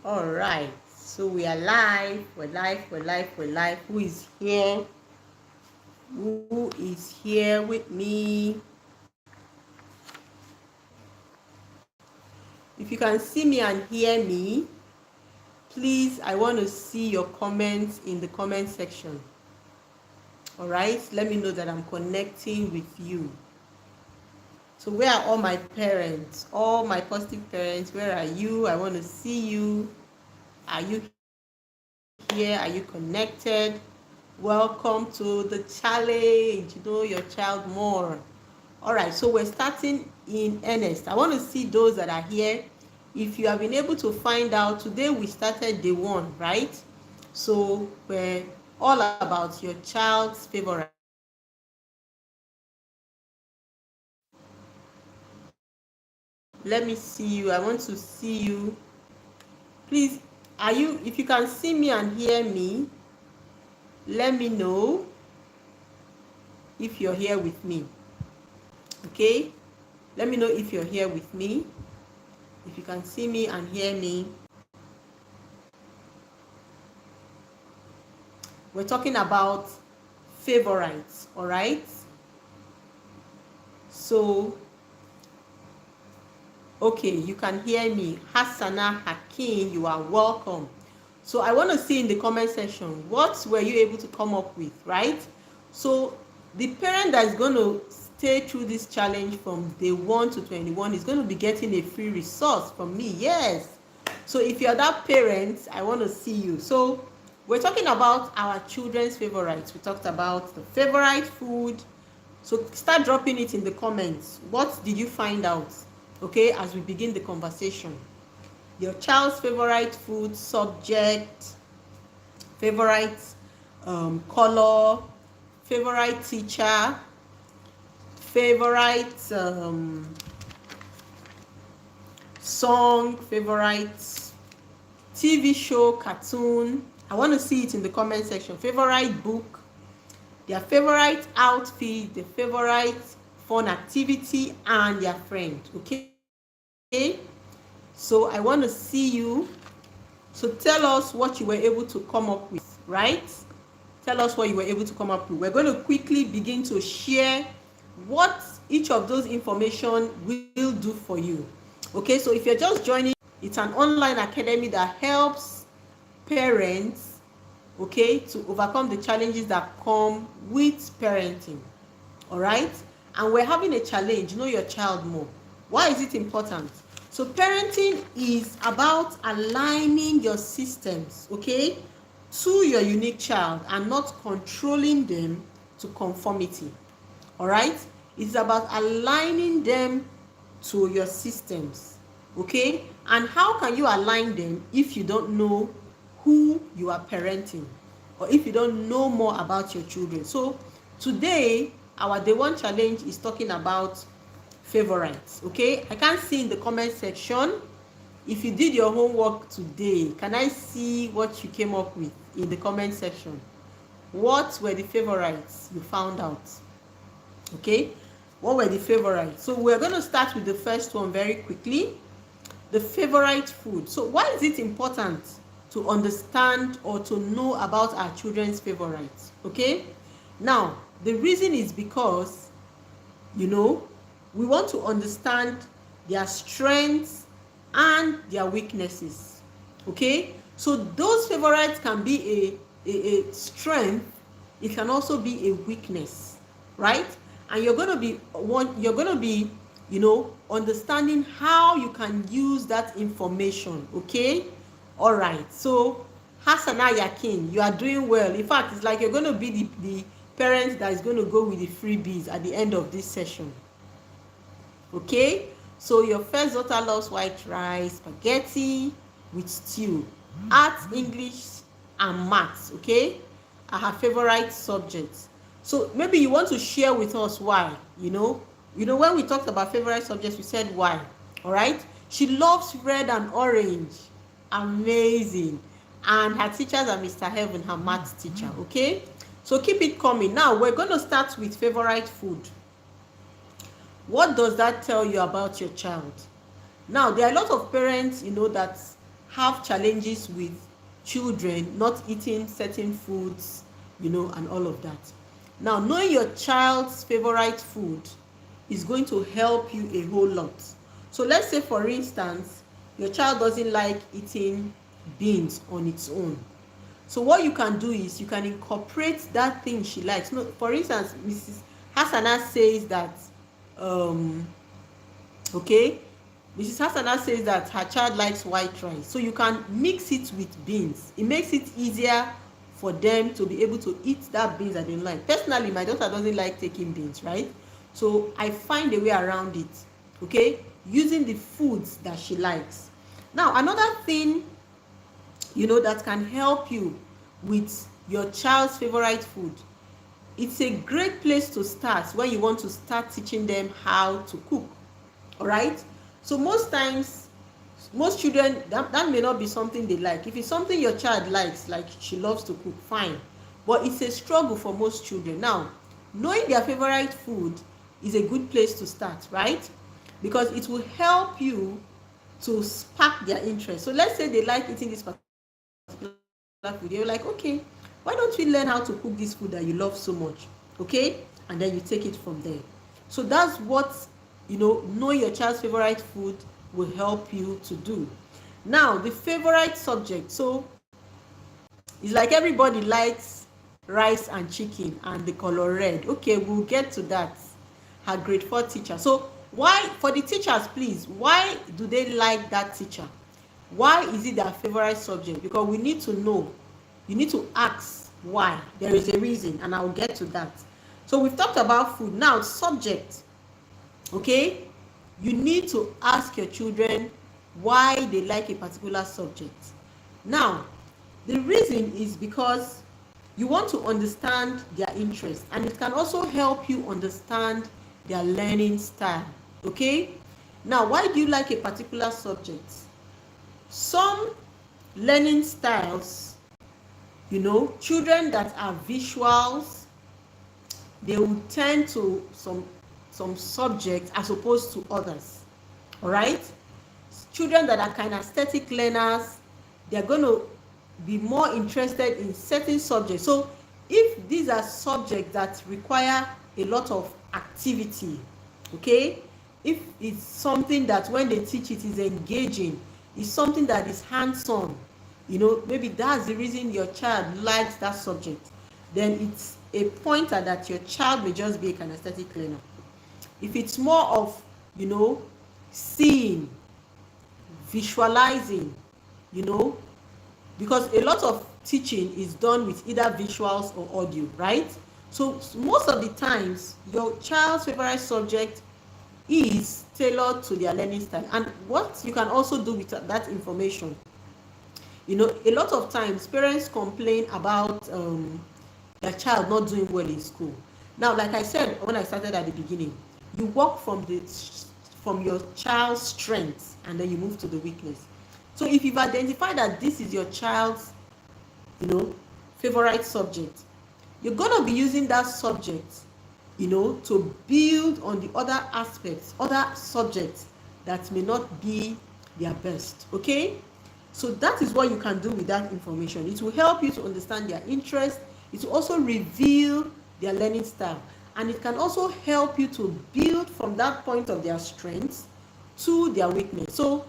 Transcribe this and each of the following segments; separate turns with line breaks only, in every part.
All right, so we are live. We're live. We're live. We're live. Who is here? Who is here with me? If you can see me and hear me, please, I want to see your comments in the comment section. All right, let me know that I'm connecting with you. So where are all my parents? All my positive parents, where are you? I want to see you. Are you here? Are you connected? Welcome to the challenge. Know your child more. All right, so we're starting in earnest. I want to see those that are here. If you have been able to find out, today we started day 1, right? So we're all about your child's favorite. Let me see you. I want to see you. Please, are you, if you can see me and hear me, let me know if you're here with me. Okay? Let me know if you're here with me. If you can see me and hear me. We're talking about favorites, all right? So, okay, you can hear me. Hassana Hakim, you are welcome. So I want to see in the comment section, what were you able to come up with, right? So the parent that is going to stay through this challenge from day 1 to 21 is going to be getting a free resource from me. Yes. So if you're that parent, I want to see you. So we're talking about our children's favorites. We talked about the favorite food. So start dropping it in the comments. What did you find out? Okay, as we begin the conversation. Your child's favorite food, subject, favorite color, favorite teacher, favorite song, favorite TV show, cartoon. I want to see it in the comment section. Favorite book, their favorite outfit, their favorite fun activity, and their friend. Okay, so I want to see you. So tell us what you were able to come up with, right? Tell us what you were able to come up with. We're going to quickly begin to share what each of those information will do for you. Okay, so if you're just joining, it's an online academy that helps parents, okay, to overcome the challenges that come with parenting. All right, and we're having a challenge, know your child more. Why is it important? So parenting is about aligning your systems, okay, to your unique child and not controlling them to conformity. All right, it's about aligning them to your systems. Okay, and how can you align them if you don't know who you are parenting, or if you don't know more about your children? So today our day 1 challenge is talking about favorites. Okay, I can't see in the comment section if you did your homework today. Can I see what you came up with in the comment section? What were the favorites you found out? Okay, what were the favorites? So we're going to start with the first one very quickly. The favorite food. So why is it important to understand or to know about our children's favorites? Okay, now the reason is because, you know, we want to understand their strengths and their weaknesses. Okay, so those favorites can be a strength, it can also be a weakness, right? And you're going to be understanding how you can use that information. Okay, all right. So Hassana Yakin, you are doing well. In fact, it's like you're going to be the parent that is going to go with the freebies at the end of this session. Okay, so your first daughter loves white rice, spaghetti with stew, art, English, and maths. Okay, are her favorite subjects. So maybe you want to share with us why. When we talked about favorite subjects, we said why. All right, she loves red and orange. Amazing. And her teachers are Mr. Heaven, her maths teacher. Okay, so keep it coming. Now we're going to start with favorite food. What does that tell you about your child? Now, there are a lot of parents, that have challenges with children not eating certain foods, and all of that. Now, knowing your child's favorite food is going to help you a whole lot. So let's say, for instance, your child doesn't like eating beans on its own. So what you can do is you can incorporate that thing she likes. No, for instance, Mrs. Hassana says that okay, Mrs. Hassana says that her child likes white rice. So you can mix it with beans. It makes it easier for them to be able to eat that beans that they like. Personally, my daughter doesn't like taking beans, right? So I find a way around it, okay, using the foods that she likes. Now, another thing, that can help you with your child's favorite food, it's a great place to start when you want to start teaching them how to cook. All right, so most times, most children, that may not be something they like. If it's something your child likes, like she loves to cook, fine, but it's a struggle for most children. Now, knowing their favorite food is a good place to start, right? Because it will help you to spark their interest. So let's say they like eating this particular food. You're like, okay, why don't we learn how to cook this food that you love so much? Okay, and then you take it from there. So that's what know your child's favorite food will help you to do. Now, the favorite subject. So it's like everybody likes rice and chicken and the color red. Okay, we'll get to that. Her grade 4 teacher. So why, for the teachers, please, why do they like that teacher? Why is it their favorite subject? Because we need to know. You need to ask why. There is a reason, and I'll get to that. So we've talked about food. Now, subject. Okay, you need to ask your children why they like a particular subject. Now, the reason is because you want to understand their interest, and it can also help you understand their learning style. Okay, now, why do you like a particular subject? Some learning styles, children that are visuals, they will tend to some subjects as opposed to others. All right, children that are kinesthetic learners, they're going to be more interested in certain subjects. So if these are subjects that require a lot of activity, okay, if it's something that when they teach it is engaging, it's something that is hands-on, maybe that's the reason your child likes that subject, then it's a pointer that your child may just be a kinesthetic learner. If it's more of, seeing, visualizing, because a lot of teaching is done with either visuals or audio, right? So most of the times, your child's favorite subject is tailored to their learning style. And what you can also do with that information, a lot of times parents complain about their child not doing well in school. Now, like I said when I started at the beginning, you work from your child's strengths and then you move to the weakness. So if you've identified that this is your child's favorite subject, you're going to be using that subject to build on the other aspects, other subjects that may not be their best. Okay, so that is what you can do with that information. It will help you to understand their interest. It will also reveal their learning style. And it can also help you to build from that point of their strengths to their weakness. So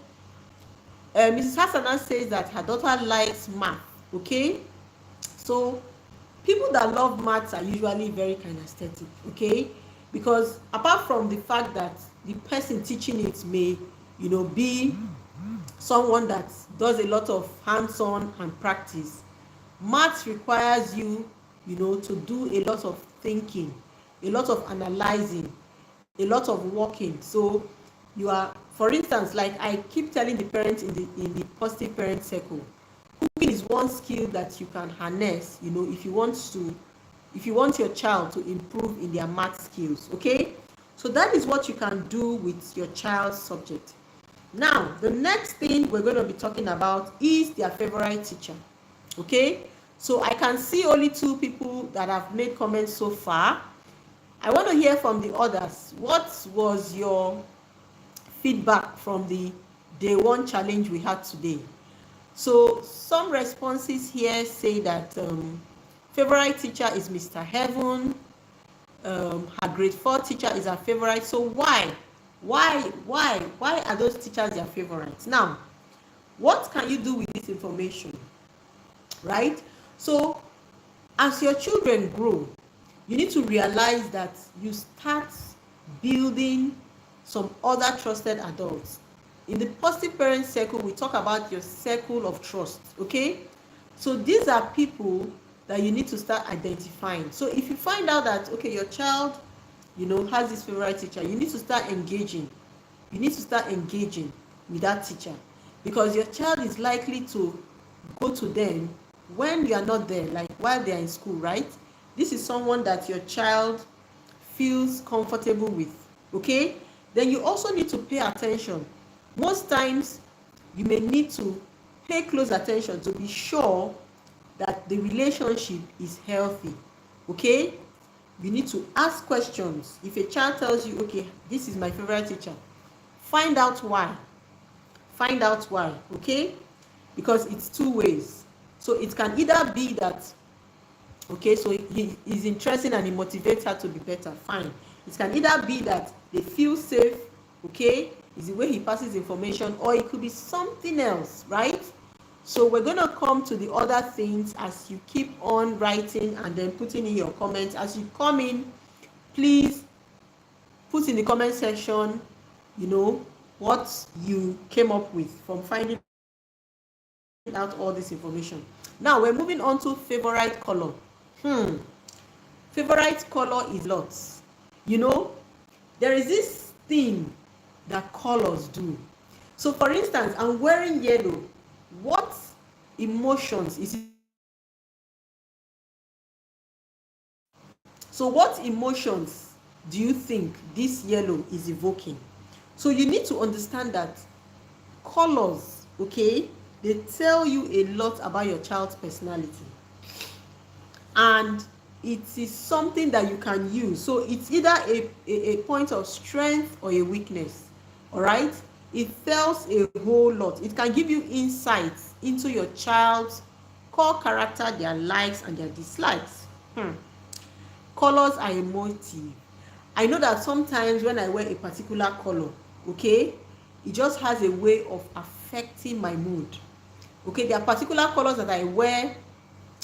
Mrs. Hassana says that her daughter likes math. Okay, so people that love maths are usually very kinesthetic. Okay, because apart from the fact that the person teaching it may be someone that does a lot of hands-on and practice, maths requires you to do a lot of thinking, a lot of analyzing, a lot of working. So you are, for instance, like I keep telling the parents in the positive parent circle, cooking is one skill that you can harness, if you want your child to improve in their math skills. Okay, so that is what you can do with your child's subject. Now, the next thing we're going to be talking about is their favorite teacher. Okay, so I can see only 2 people that have made comments so far. I want to hear from the others. What was your feedback from the day 1 challenge we had today? So some responses here say that favorite teacher is Mr. Heaven. Her grade 4 teacher is her favorite. So why are those teachers their favorites? Now, what can you do with this information, right? So as your children grow, you need to realize that you start building some other trusted adults. In the positive parent circle, we talk about your circle of trust, okay? So these are people that you need to start identifying. So if you find out that, okay, your child, has this favorite teacher, you need to start engaging. You need to start engaging with that teacher, because your child is likely to go to them when you are not there, like while they are in school, right? This is someone that your child feels comfortable with, okay? Then you also need to pay attention. Most times you may need to pay close attention to be sure that the relationship is healthy, okay? You need to ask questions. If a child tells you, okay, this is my favorite teacher, find out why. Find out why, okay? Because it's two ways. So it can either be that, okay, so he is interesting and he motivates her to be better, fine. It can either be that they feel safe, okay, is the way he passes information, or it could be something else, right? So we're going to come to the other things as you keep on writing and then putting in your comments. As you come in, please put in the comment section, what you came up with from finding out all this information. Now we're moving on to favorite color. Favorite color is lots. There is this thing that colors do. So for instance, I'm wearing yellow. What emotions is it? So what emotions do you think this yellow is evoking? So you need to understand that colors, okay, they tell you a lot about your child's personality, and it is something that you can use. So it's either a point of strength or a weakness. All right, it tells a whole lot. It can give you insights into your child's core character, their likes and their dislikes. Colors are emotive. I know that sometimes when I wear a particular color, okay, it just has a way of affecting my mood. Okay, there are particular colors that I wear,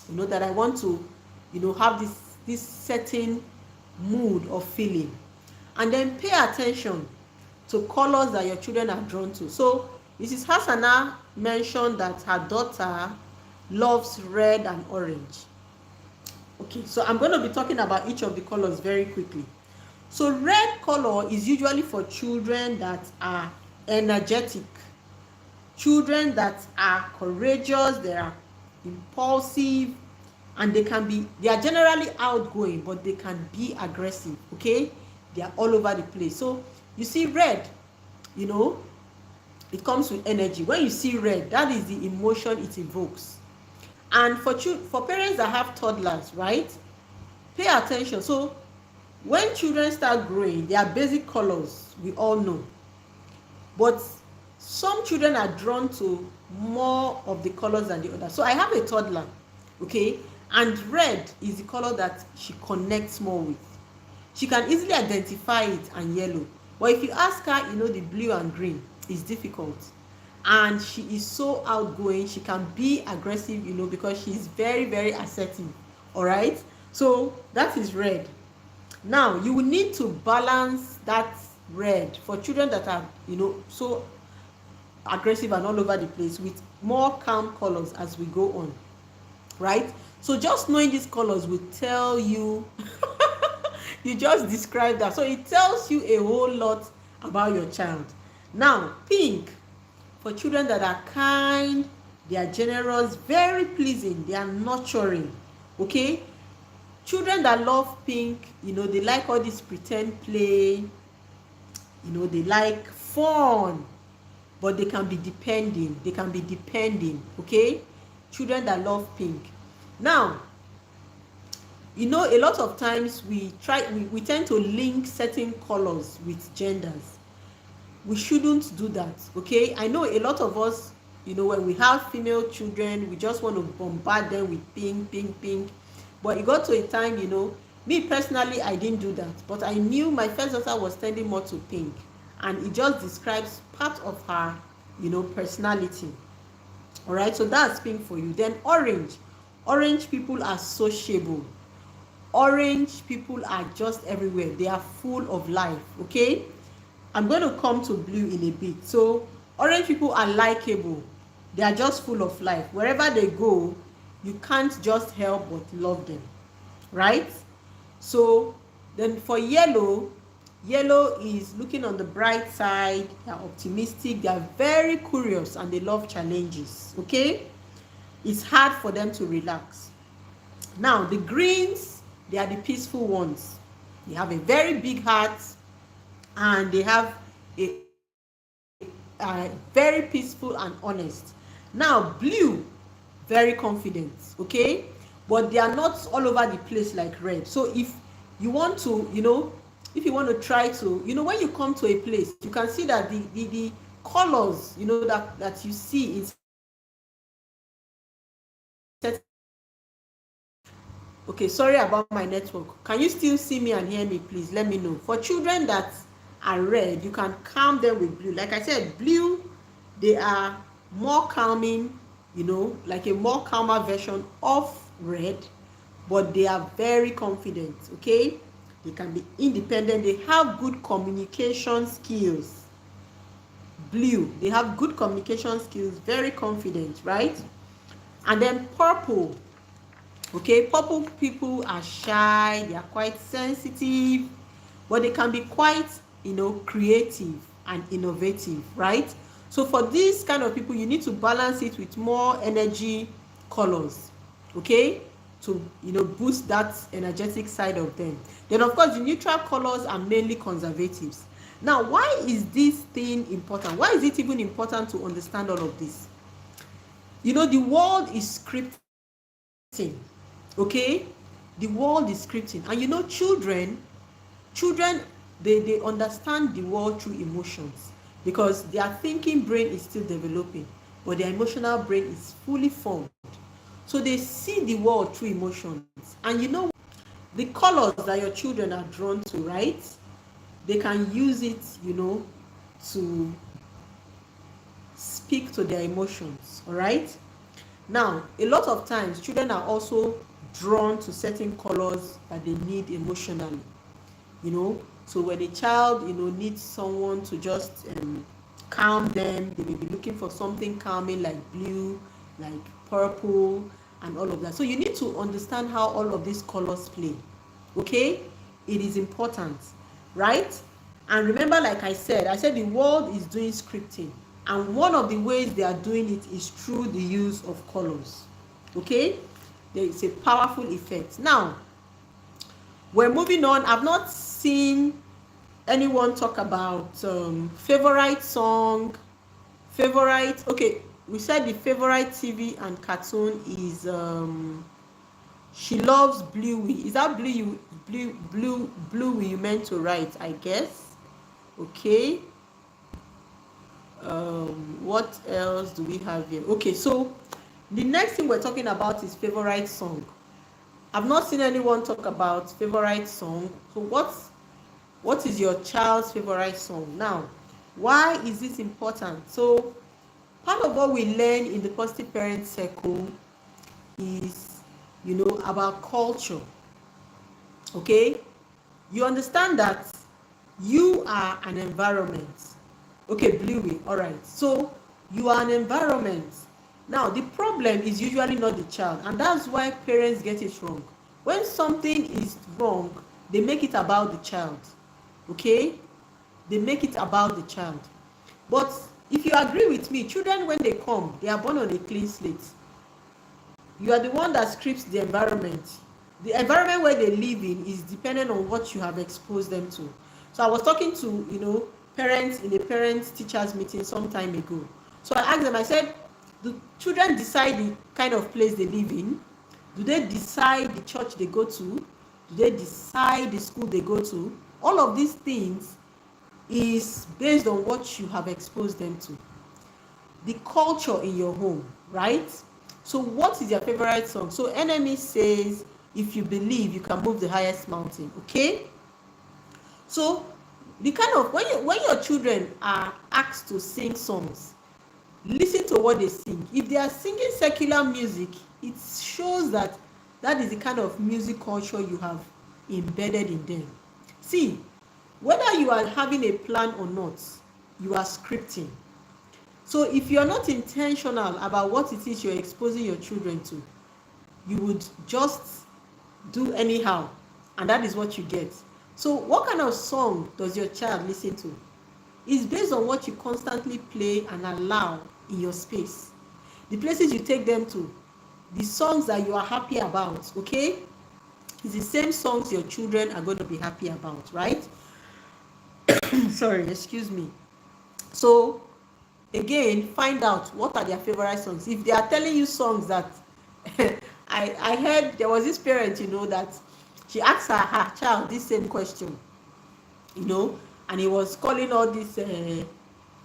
that I want to, have this certain mood or feeling. And then pay attention to colors that your children are drawn to. So Mrs. Hassana mentioned that her daughter loves red and orange. Okay, so I'm going to be talking about each of the colors very quickly. So red color is usually for children that are energetic, children that are courageous, they are impulsive, and they are generally outgoing, but they can be aggressive, okay? They are all over the place. So you see red, it comes with energy. When you see red, that is the emotion it evokes. And for parents that have toddlers, right, pay attention. So when children start growing, their basic colors, we all know. But some children are drawn to more of the colors than the other. So I have a toddler, okay, and red is the color that she connects more with. She can easily identify it and yellow. But if you ask her, the blue and green, it's difficult. And she is so outgoing. She can be aggressive, because she is very, very assertive. All right. So that is red. Now you will need to balance that red for children that are, so aggressive and all over the place, with more calm colors as we go on, right? So just knowing these colors will tell you you just described that, so it tells you a whole lot about your child. Now pink, for children that are kind, they are generous, very pleasing, they are nurturing, okay? Children that love pink, they like all this pretend play, they like fun, but they can be depending, okay? Children that love pink. Now, a lot of times we tend to link certain colors with genders. We shouldn't do that, okay? I know a lot of us You know, when we have female children, we just want to bombard them with pink, pink, pink. But it got to a time, you know, me personally, I didn't do that. But I knew my first daughter was tending more to pink. And it just describes part of her, you know, personality. All right, so that's pink for you. Then orange. Orange people are sociable. Orange people are just everywhere. They are full of life. Okay, I'm going to come to blue in a bit. So orange people are likable. They are just full of life. Wherever they go, you can't just help but love them, right? So then for yellow, yellow is looking on the bright side. They are optimistic. They are very curious and they love challenges. Okay, it's hard for them to relax. Now the greens, they are the peaceful ones. They have a very big heart and they have a very peaceful and honest. Now blue, very confident. Okay, but they are not all over the place like red. So if you want to, you know, if you want to try to, you know, when you come to a place, you can see that the colors, you know, that you see in certain. Okay, sorry about my network. Can you still see me and hear me? Please let me know. For children that are red, you can calm them with blue. Like I said, blue, they are more calming, you know, like a more calmer version of red, but they are very confident. Okay, they can be independent. They have good communication skills. Blue, they have good communication skills, very confident, right? And then purple. Okay, purple people are shy, they are quite sensitive, but they can be quite, you know, creative and innovative, right? So for these kind of people, you need to balance it with more energy colors, okay, to, you know, boost that energetic side of them. Then of course the neutral colors are mainly conservatives. Now, why is this thing important? Why is it even important to understand all of this? You know, the world is scripting. Okay, the world is scripting, and you know, children they understand the world through emotions, because their thinking brain is still developing, but their emotional brain is fully formed. So they see the world through emotions. And you know, the colors that your children are drawn to, right, they can use it, you know, to speak to their emotions. All right, now a lot of times children are also drawn to certain colors that they need emotionally, you know. So when a child, you know, needs someone to just calm them, they may be looking for something calming like blue, like purple, and all of that. So you need to understand how all of these colors play. Okay, it is important, right? And remember, like I said the world is doing scripting, and one of the ways they are doing it is through the use of colors. Okay, there is a powerful effect. Now we're moving on. I've not seen anyone talk about favorite song, favorite. Okay, we said the favorite TV and cartoon is She Loves Bluey. Is that Bluey you meant to write, I guess? Okay, what else do we have here? Okay, so the next thing we're talking about is favorite song. I've not seen anyone talk about favorite song. So what is your child's favorite song? Now, why is this important? So part of what we learn in the Positive Parent Circle is, you know, about culture. Okay, you understand that you are an environment. Okay, Bluey, all right, so you are an environment. Now the problem is usually not the child, and that's why parents get it wrong. When something is wrong, they make it about the child. Okay, they make it about the child. But if you agree with me, children, when they come, they are born on a clean slate. You are the one that scripts the environment. The environment where they live in is dependent on what you have exposed them to. So I was talking to, you know, parents in a parent teachers meeting some time ago. So I asked them, I said, do children decide the kind of place they live in? Do they decide the church they go to? Do they decide the school they go to? All of these things is based on what you have exposed them to. the culture in your home, right? So what is your favorite song? So NME says, if you believe you can move the highest mountain. Okay, so the kind of when your children are asked to sing songs, listen to what they sing. If they are singing secular music, it shows that that is the kind of music culture you have embedded in them. See, whether you are having a plan or not, you are scripting. So if you are not intentional about what it is you're exposing your children to, you would just do anyhow, and that is what you get. So what kind of song does your child listen to? It's based on what you constantly play and allow in your space, the places you take them to, the songs that you are happy about. Okay, it's the same songs your children are going to be happy about, right? Sorry, excuse me. So again, find out what are their favorite songs. If they are telling you songs that I heard there was this parent, that she asked her child this same question, and he was calling all this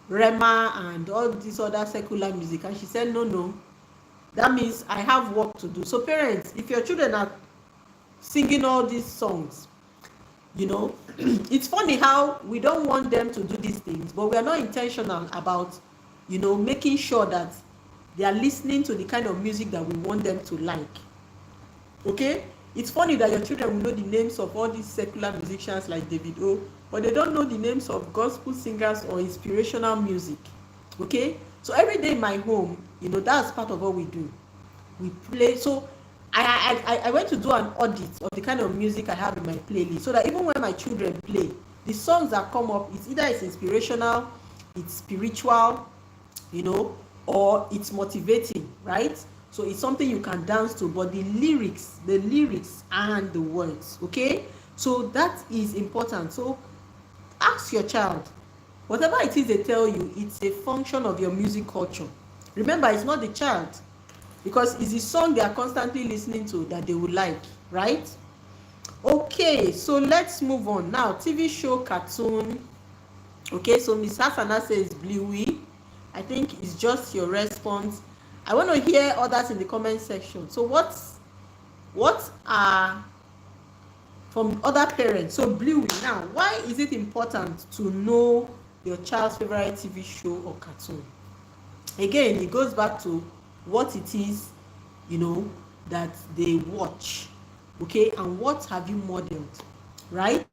Rema and all this other secular music, and she said no, that means I have work to do. So parents, if your children are singing all these songs, it's funny how we don't want them to do these things, but we are not intentional about making sure that they are listening to the kind of music that we want them to like. Okay, it's funny that your children will know the names of all these secular musicians like Davido, but they don't know the names of gospel singers or inspirational music. Okay, so every day in my home, that's part of what we do. We play. So I went to do an audit of the kind of music I have in my playlist, so that even when my children play, the songs that come up, it's either it's inspirational, it's spiritual, or it's motivating, right? So it's something you can dance to, but the lyrics and the words. Okay, so that is important. So ask your child, whatever it is they tell you, it's a function of your music culture. Remember, it's not the child, because it's the song they are constantly listening to that they would like, right? Okay, so let's move on now. TV show, cartoon. Okay, so Miss Hasana says Bluey. I think it's just your response. I want to hear others in the comment section. So what are from other parents? So Bluey, now why is it important to know your child's favorite TV show or cartoon? Again, it goes back to what it is that they watch, okay, and what have you modeled, right?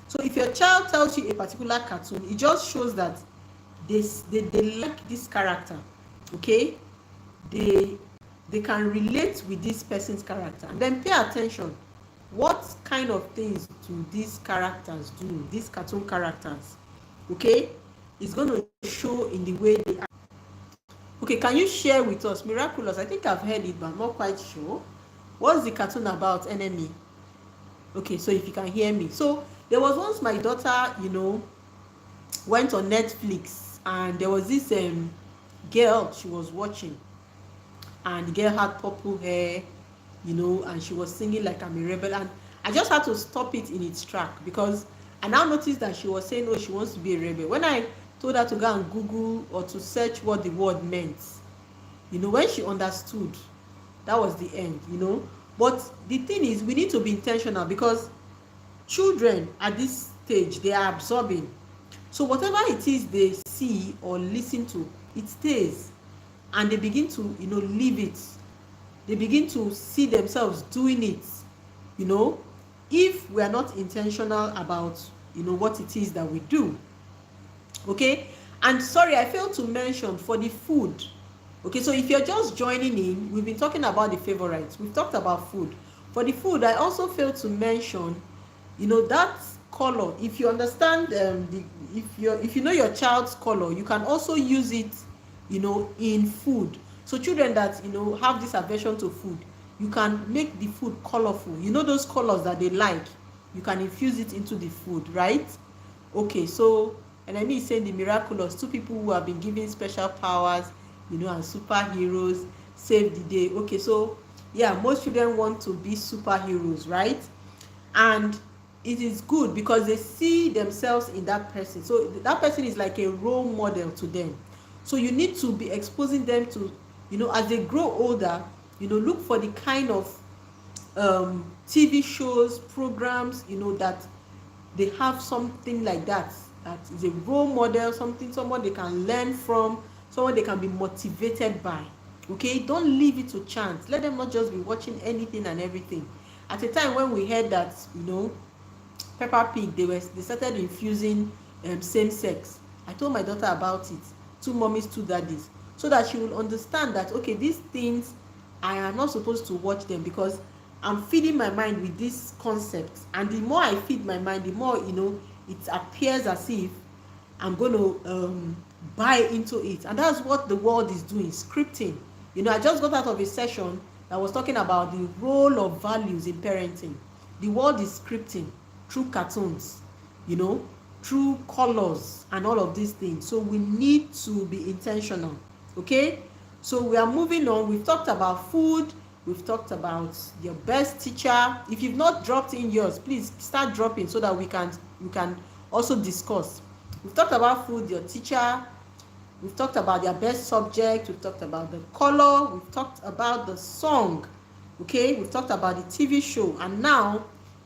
So if your child tells you a particular cartoon, it just shows that they like this character, okay, they can relate with this person's character. And then pay attention, what kind of things do these characters do, these cartoon characters, okay? It's going to show in the way they act. Okay, can you share with us? Miraculous, I think I've heard it, but I'm not quite sure. What's the cartoon about, NME? Okay, so if you can hear me. So there was once my daughter, went on Netflix, and there was this girl she was watching, and the girl had purple hair, and she was singing like I'm a rebel, and I just had to stop it in its track, because I now noticed that she was saying, oh, she wants to be a rebel. When I told her to go and Google or to search what the word meant, when she understood, that was the end. But the thing is, we need to be intentional, because children at this stage, they are absorbing. So whatever it is they see or listen to, it stays, and they begin to live it. They begin to see themselves doing it. If we are not intentional about what it is that we do. Okay, and sorry, I failed to mention for the food. Okay, so if you're just joining in, we've been talking about the favorites, we've talked about food. For the food, I also failed to mention that color. If you understand if you know your child's color, you can also use it in food. So children that have this aversion to food, you can make the food colorful. Those colors that they like, you can infuse it into the food, right? Okay, so and I mean saying the miraculous, two people who have been given special powers, and superheroes save the day. Okay, so yeah, most children want to be superheroes, right? And it is good because they see themselves in that person. So that person is like a role model to them. So you need to be exposing them to, as they grow older, look for the kind of TV shows, programs, that they have something like that is a role model, someone they can learn from, someone they can be motivated by. Okay, don't leave it to chance. Let them not just be watching anything and everything. At a time when we heard that, Peppa Pig, they started infusing same sex. I told my daughter about it, two mommies, two daddies, so that she will understand that, okay, these things, I am not supposed to watch them, because I'm feeding my mind with this concept, and the more I feed my mind, the more it appears as if I'm going to buy into it. And that's what the world is doing, scripting. I just got out of a session that was talking about the role of values in parenting. The world is scripting through cartoons, through colors and all of these things. So we need to be intentional. Okay, so we are moving on. We've talked about food, we've talked about your best teacher. If you've not dropped in yours, please start dropping so that we can also discuss. We've talked about food, your teacher, we've talked about their best subject, we've talked about the color, we've talked about the song, okay, we've talked about the TV show, and now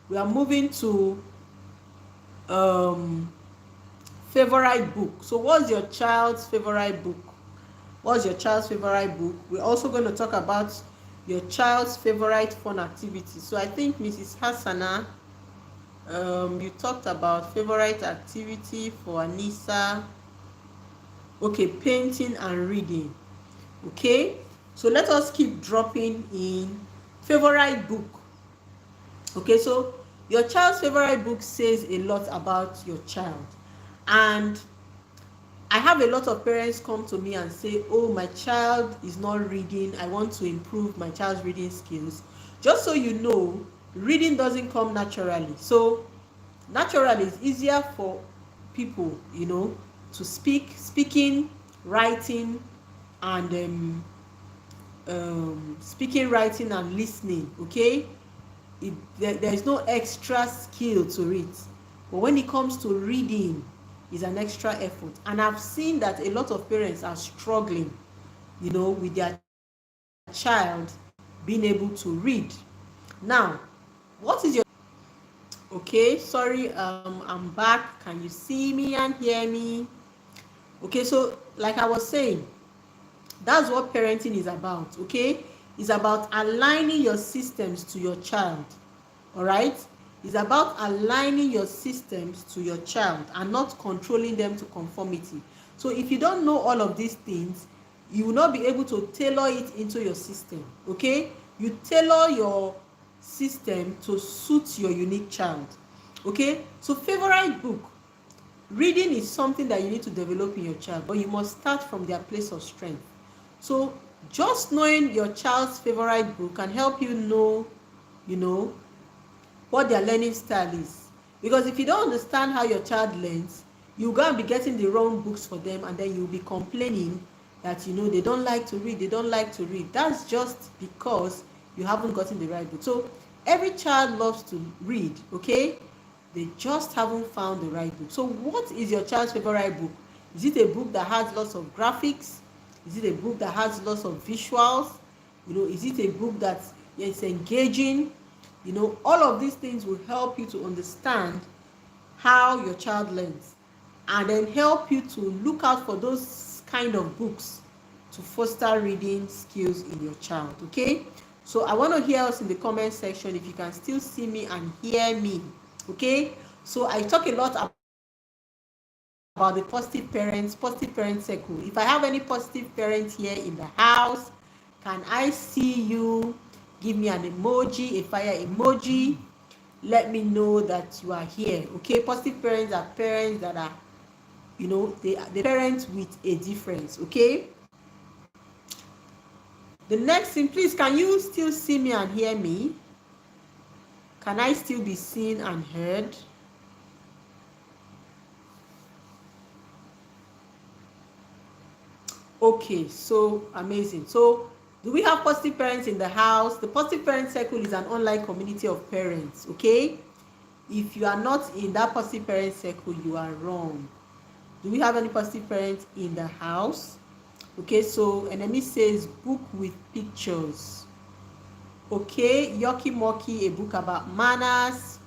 we are moving to favorite book. So what's your child's favorite book? What's your child's favorite book? We're also going to talk about your child's favorite fun activity. So I think Mrs. Hassana, you talked about favorite activity for Anissa. Okay, painting and reading. Okay, so let us keep dropping in favorite book. Okay, so your child's favorite book says a lot about your child. And I have a lot of parents come to me and say, oh, my child is not reading, I want to improve my child's reading skills. Just so you know, reading doesn't come naturally. So naturally it's easier for people, to speaking, writing, and speaking, writing, and listening. Okay, there is no extra skill to it, but when it comes to reading, is an extra effort. And I've seen that a lot of parents are struggling, with their child being able to read. Now, what is your... Okay, sorry, I'm back. Can you see me and hear me? Okay, so like I was saying, that's what parenting is about. Okay, it's about aligning your systems to your child. All right, it's about aligning your systems to your child and not controlling them to conformity. So if you don't know all of these things, you will not be able to tailor it into your system. Okay, you tailor your system to suit your unique child. Okay, so favorite book. Reading is something that you need to develop in your child, but you must start from their place of strength. So just knowing your child's favorite book can help you know, what their learning style is. Because if you don't understand how your child learns, you're going to be getting the wrong books for them, and then you'll be complaining that they don't like to read. That's just because you haven't gotten the right book. So every child loves to read. Okay, they just haven't found the right book. So what is your child's favorite book? Is it a book that has lots of graphics? Is it a book that has lots of visuals? Is it a book that is engaging? All of these things will help you to understand how your child learns, and then help you to look out for those kind of books to foster reading skills in your child. Okay, so I want to hear us in the comment section if you can still see me and hear me. Okay, so I talk a lot about the positive parent circle. If I have any positive parents here in the house, can I see you? Give me an emoji, a fire emoji. Let me know that you are here. Okay, positive parents are parents that are, they parent with a difference. Okay, the next thing, please, can you still see me and hear me? Can I still be seen and heard? Okay, so amazing. So do we have positive parents in the house? The positive parent circle is an online community of parents. Okay, if you are not in that positive parent circle, you are wrong. Do we have any positive parents in the house? Okay, so enemy says book with pictures. Okay, Yoki Moki, a book about manners.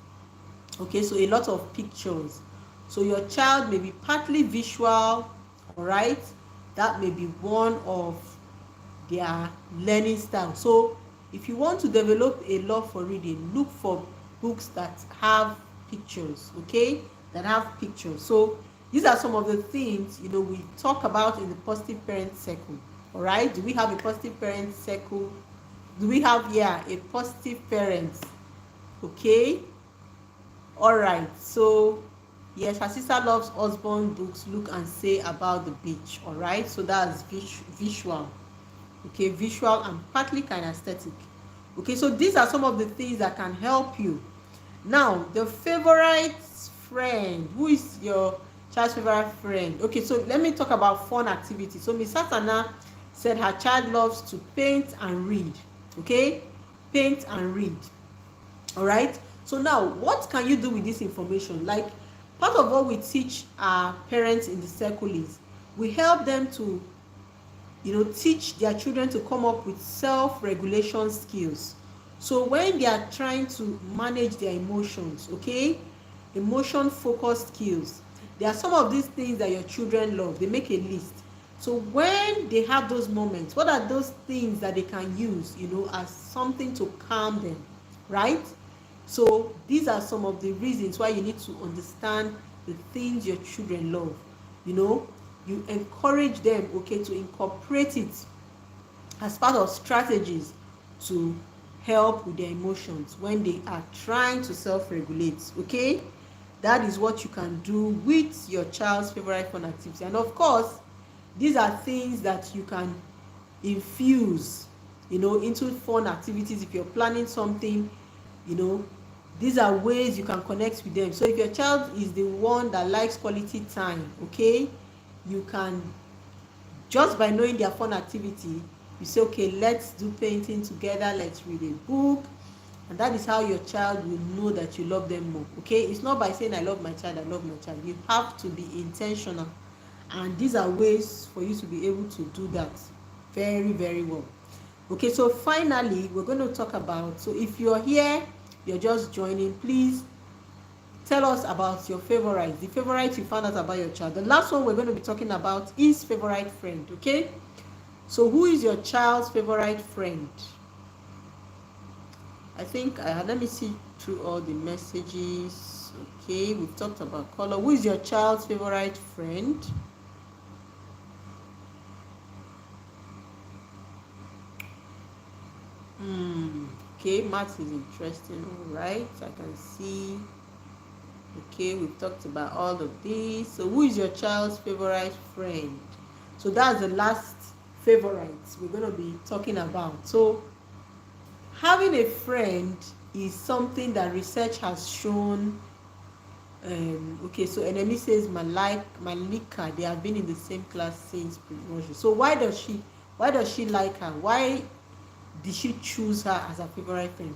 Okay, so a lot of pictures. So your child may be partly visual, all right? That may be one of their learning style. So if you want to develop a love for reading, look for books that have pictures, okay? That have pictures. So these are some of the things, you know, we talk about in the positive parent circle, all right? Do we have a positive parent circle? Do we have, yeah, a positive parent? Okay, all right. So yes, her sister loves husband books, look and say about the beach, all right? So that's visual. Okay, visual and partly kinesthetic. Okay, so these are some of the things that can help you. Now, the favorite friend. Who is your child's favorite friend? Okay, so let me talk about fun activities. So Miss Satana said her child loves to paint and read. Okay, paint and read. All right, so now what can you do with this information? Like, part of what we teach our parents in the circle is we help them to, you know, teach their children to come up with self-regulation skills. So when they are trying to manage their emotions, okay, emotion focused skills, there are some of these things that your children love. They make a list. So when they have those moments, what are those things that they can use, you know, as something to calm them, right? So these are some of the reasons why you need to understand the things your children love. You know, you encourage them, okay, to incorporate it as part of strategies to help with their emotions when they are trying to self-regulate. Okay, that is what you can do with your child's favorite fun activity. And of course, these are things that you can infuse, you know, into fun activities. If you're planning something, you know, these are ways you can connect with them. So if your child is the one that likes quality time, okay, you can, just by knowing their fun activity, you say, okay, let's do painting together, let's read a book, and that is how your child will know that you love them more. Okay, it's not by saying I love my child, I love my child. You have to be intentional, and these are ways for you to be able to do that very, very well. Okay, so finally we're going to talk about, so if you're here, you're just joining, please tell us about your favorite, the favorite you found out about your child. The last one we're going to be talking about is favorite friend. Okay, so who is your child's favorite friend? I think let me see through all the messages. Okay, we've talked about color. Who is your child's favorite friend? Okay, math is interesting. All right, I can see. Okay, we've talked about all of these. So who is your child's favorite friend? So that's the last favorite we're going to be talking about. So having a friend is something that research has shown. Okay, so enemy says Malika, they have been in the same class since promotion. So why does she like her? Why did she choose her as her favorite friend?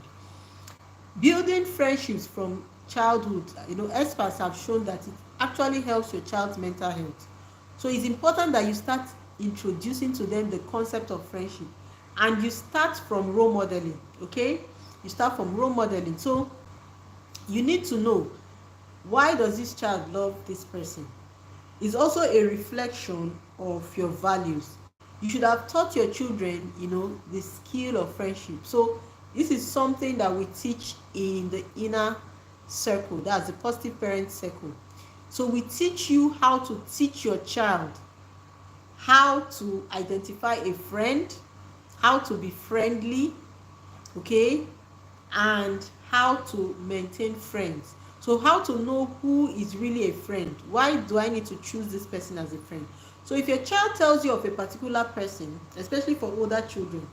Building friendships from childhood, you know, experts have shown that it actually helps your child's mental health. So it's important that you start introducing to them the concept of friendship, and you start from role modeling. Okay, you start from role modeling. So you need to know, why does this child love this person? It's also a reflection of your values. You should have taught your children, you know, the skill of friendship. So this is something that we teach in the inner circle, that's the positive parent circle. So we teach you how to teach your child how to identify a friend, how to be friendly, okay, and how to maintain friends. So how to know who is really a friend. Why do I need to choose this person as a friend? So if your child tells you of a particular person, especially for older children,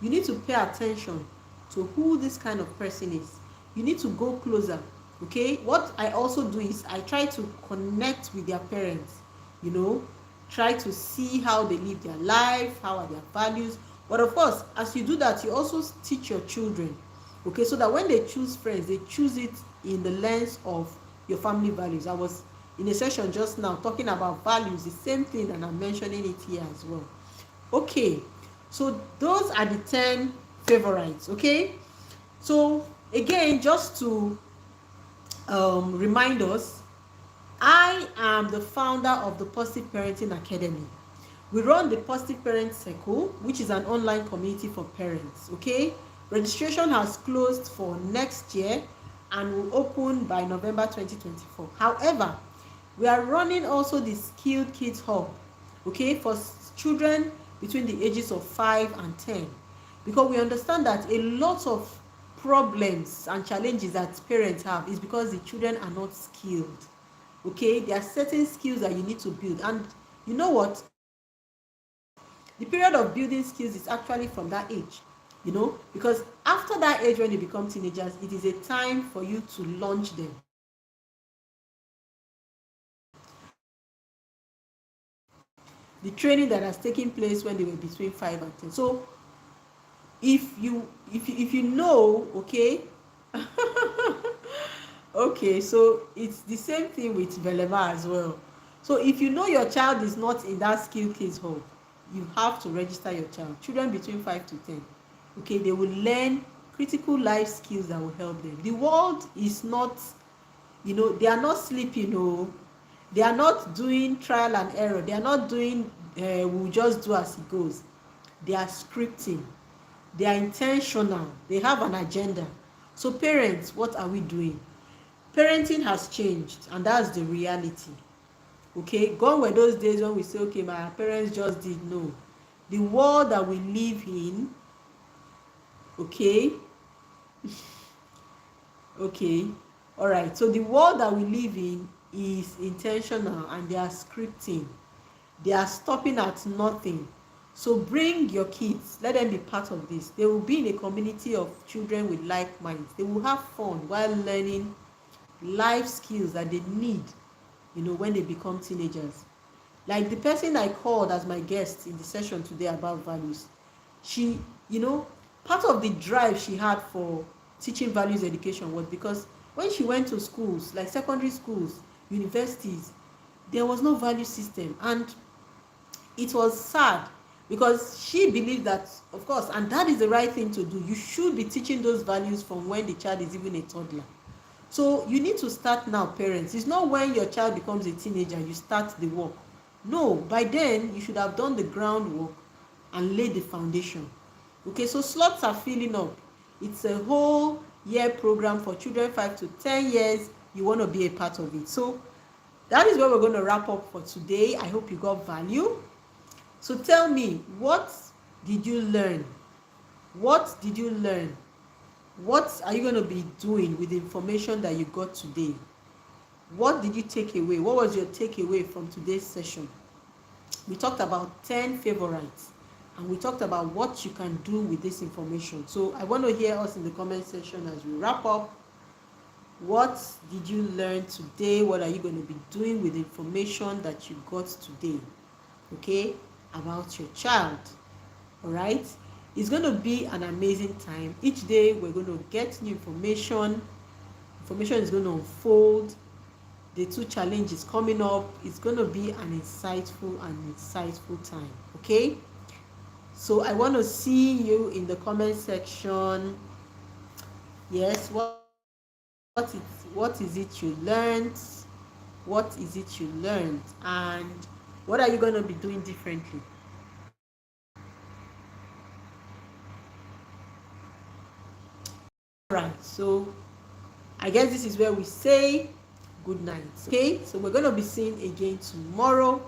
you need to pay attention to who this kind of person is. You need to go closer. Okay, what I also do is I try to connect with their parents, you know, try to see how they live their life, how are their values. But of course, as you do that, you also teach your children, okay, so that when they choose friends, they choose it in the lens of your family values. I was in a session just now talking about values, the same thing, and I'm mentioning it here as well. Okay, so those are the 10 favorites. Okay, so again, just to remind us, I am the founder of the Positive Parenting Academy. We run the Positive Parent Circle, which is an online community for parents. Okay, registration has closed for next year and will open by November 2024. However, we are running also the Skilled Kids Hub, okay, for children between the ages of 5 and 10, because we understand that a lot of problems and challenges that parents have is because the children are not skilled. Okay, there are certain skills that you need to build, and you know what, the period of building skills is actually from that age, because after that age, when they become teenagers, it is a time for you to launch them. The training that has taken place when they were between 5 and 10. So if you know, okay. Okay, so it's the same thing with Velema as well. So if you know your child is not in that skill kids hub, you have to register your child. Children between 5 to 10, okay, they will learn critical life skills that will help them. The world is not, they are not sleeping. They are not doing trial and error. They are not doing we'll just do as it goes. They are scripting. They are intentional. They have an agenda. So parents, what are we doing? Parenting has changed, and that's the reality. Okay, gone were those days when we say, okay, my parents just did. No, the world that we live in, okay. Okay, all right, so the world that we live in is intentional, and they are scripting. They are stopping at nothing. So bring your kids, let them be part of this. They will be in a community of children with like minds. They will have fun while learning life skills that they need, when they become teenagers. Like the person I called as my guest in the session today about values, she, part of the drive she had for teaching values education was because when she went to schools, like secondary schools, universities, there was no value system, and it was sad, because she believed that, of course, and that is the right thing to do, you should be teaching those values from when the child is even a toddler. So you need to start now, parents. It's not when your child becomes a teenager you start the work. No, by then you should have done the groundwork and laid the foundation. Okay, so slots are filling up. It's a whole year program for children 5 to 10 years. You want to be a part of it. So that is where we're going to wrap up for today. I hope you got value. So tell me, what did you learn? What did you learn? What are you going to be doing with the information that you got today? What did you take away? What was your takeaway from today's session? We talked about 10 favorites, and we talked about what you can do with this information. So I want to hear us in the comment section as we wrap up. What did you learn today? What are you going to be doing with the information that you got today? Okay, about your child. All right, it's going to be an amazing time. Each day we're going to get new information is going to unfold. The 2 challenges coming up, it's going to be an insightful time. Okay, so I want to see you in the comment section. Yes, what is it you learned? What is it you learned, and what are you going to be doing differently? Right, so I guess this is where we say good night. Okay, so we're going to be seeing again tomorrow.